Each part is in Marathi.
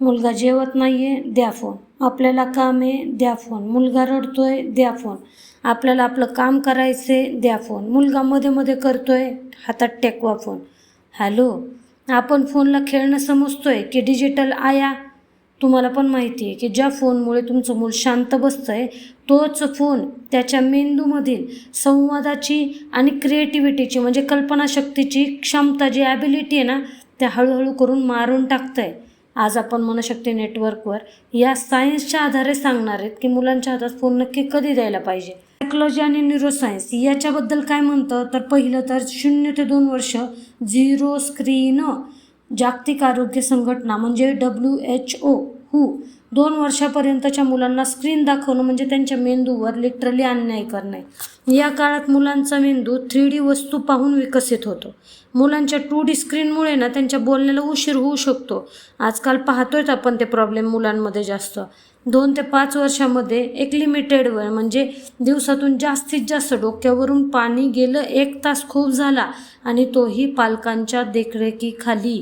मुलगा जेवत नाही आहे, द्या फोन. आपल्याला काम आहे, द्या फोन. मुलगा रडतोय, द्या फोन. आपल्याला आपलं काम करायचं आहे, द्या फोन. मुलगा मध्ये मध्ये करतोय, हातात टेकवा फोन. हॅलो, आपण फोनला खेळणं समजतोय की डिजिटल आया? तुम्हाला पण माहिती आहे की ज्या फोनमुळे तुमचं मूल शांत बसतंय, तोच फोन त्याच्या मेंदूमधील संवादाची आणि क्रिएटिव्हिटीची म्हणजे कल्पनाशक्तीची क्षमता, जी ॲबिलिटी आहे ना, त्या हळूहळू करून मारून टाकतंय. आज आपण मनशक्ती नेटवर्कवर या सायन्सच्या आधारे सांगणार आहेत की मुलांच्या हातात फोन नक्की कधी द्यायला पाहिजे. सायकोलॉजी आणि न्यूरोसायन्स याच्याबद्दल काय म्हणतं, तर पहिलं तर 0 ते 2 वर्ष झिरो स्क्रीन. जागतिक आरोग्य संघटना म्हणजे WHO 2 वर्षापर्यंतच्या मुलांना स्क्रीन दाखवणं म्हणजे त्यांच्या मेंदूवर लिटरली अन्याय करणे. या काळात मुलांचा मेंदू 3D वस्तू पाहून विकसित होतो. मुलांच्या 2D स्क्रीनमुळे ना त्यांच्या बोलण्याला उशीर होऊ शकतो. आजकाल पाहतोय आपण ते प्रॉब्लेम मुलांमध्ये जास्त. 2 ते 5 वर्षामध्ये एक लिमिटेड वेळ म्हणजे दिवसातून जास्तीत जास्त डोक्यावरून पाणी गेलं 1 तास खूप झाला, आणि तोही पालकांच्या देखरेखीखाली.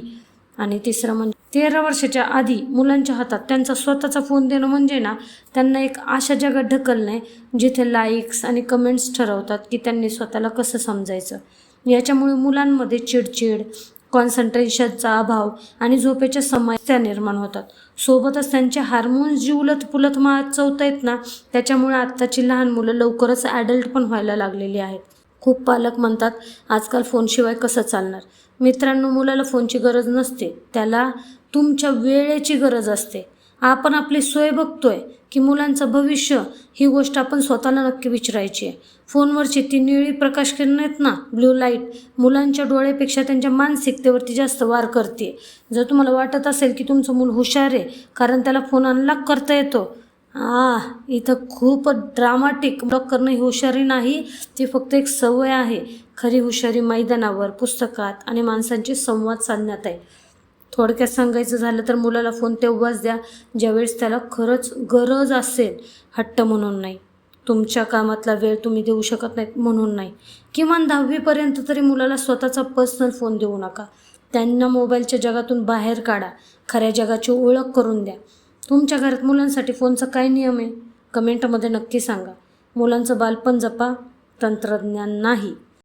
आणि तिसरं म्हणजे 13 वर्षाच्या आधी मुलांच्या हातात त्यांचा स्वतःचा फोन देणं म्हणजे ना त्यांना एक अशा जगात ढकलणे जिथे लाईक्स आणि कमेंट्स ठरवतात की त्यांनी स्वतःला कसं समजायचं. याच्यामुळे मुलांमध्ये चिडचिड, कॉन्सन्ट्रेशनचा अभाव आणि झोपेच्या समस्या निर्माण होतात. सोबतच त्यांचे हार्मोन्स जी उलथपुलथ चवतायत ना, त्याच्यामुळे आत्ताची लहान मुलं लवकरच ॲडल्ट पण व्हायला लागलेली आहेत. खूप पालक म्हणतात आजकाल फोनशिवाय कसं चालणार. मित्रांनो, मुलाला फोनची गरज नसते, त्याला तुमच्या वेळेची गरज असते. आपण आपली सोय बघतोय की मुलांचं भविष्य, ही गोष्ट आपण स्वतःला नक्की विचारायची आहे. फोनवरची ती निळी प्रकाश किरणं आहेत ना, ब्ल्यू लाईट, मुलांच्या डोळ्यापेक्षा त्यांच्या मानसिकतेवरती जास्त वार करते. जर तुम्हाला वाटत असेल की तुमचं मूल हुशार आहे कारण त्याला फोन अनलॉक करता येतो, इथं खूप ड्रामाटिक. लॉक करणं ही हुशारी नाही, ती फक्त एक सवय आहे. खरी हुशारी मैदानावर, पुस्तकात आणि माणसांची संवाद साधण्यात आहे. थोडक्यात सांगायचं झालं तर मुलाला फोन तेव्हाच द्या ज्यावेळेस त्याला खरंच गरज असेल, हट्ट म्हणून नाही. तुमच्या कामातला वेळ तुम्ही देऊ शकत नाहीत म्हणून नाही. किमान 10वीपर्यंत तरी मुलाला स्वतःचा पर्सनल फोन देऊ नका. त्यांना मोबाईलच्या जगातून बाहेर काढा, खऱ्या जगाची ओळख करून द्या. तुमच्या घरात मुलांसाठी फोनचा काय नियम आहे? कमेंटमध्ये नक्की सांगा. मुलांचं बालपण जपा, तंत्रज्ञान नाही.